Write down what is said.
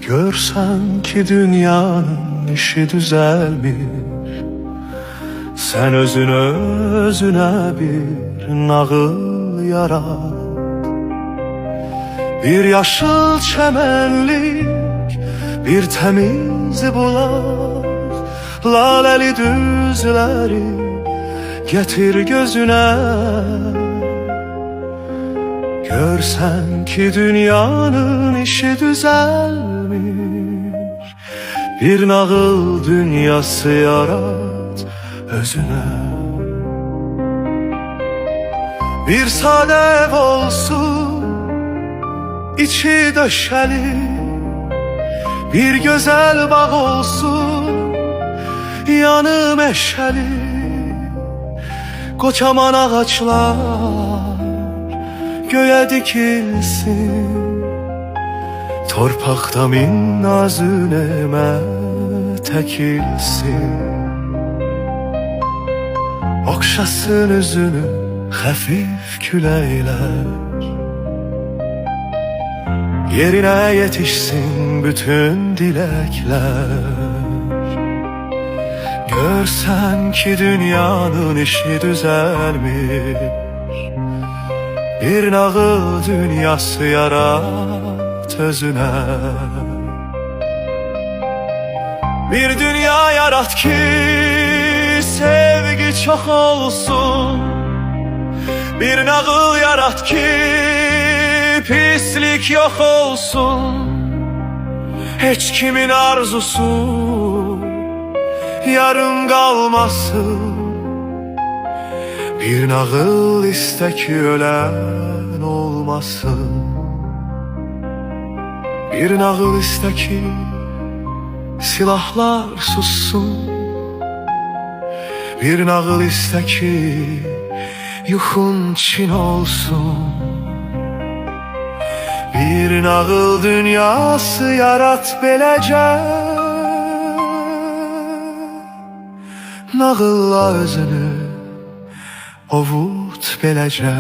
Görsen ki dünyanın işi düzelmiş, sen özüne bir nağıl yarat. Bir yaşıl çemenlik, bir temiz bulak, laleli düzleri getir gözüne. Görsen ki dünyanın işi düzelmiş, bir nağıl dünyası yarat özüne. Bir sade ev olsun, içi döşeli, bir güzel bağ olsun, yanı meşeli. Kocaman ağaçlar göğe dikilsin, torpaqda min nazı nemət əkilsin. Okşasın üzünü xəfif küləklər, yerine yetişsin bütün dilekler. Görsen ki dünyanın işi düzelmiş, bir nağıl dünyası yarat özüne. Bir dünya yarat ki sevgi çok olsun, bir nağıl yarat ki pislik yok olsun. Hiç kimin arzusu yarım kalmasın, bir nağıl iste ki ölen olmasın. Bir nağıl iste ki silahlar sussun, bir nağıl iste ki yuxun Çin olsun. Bir nağıl dünyası yarat beləcə, nağılla özünü ovut beləcə.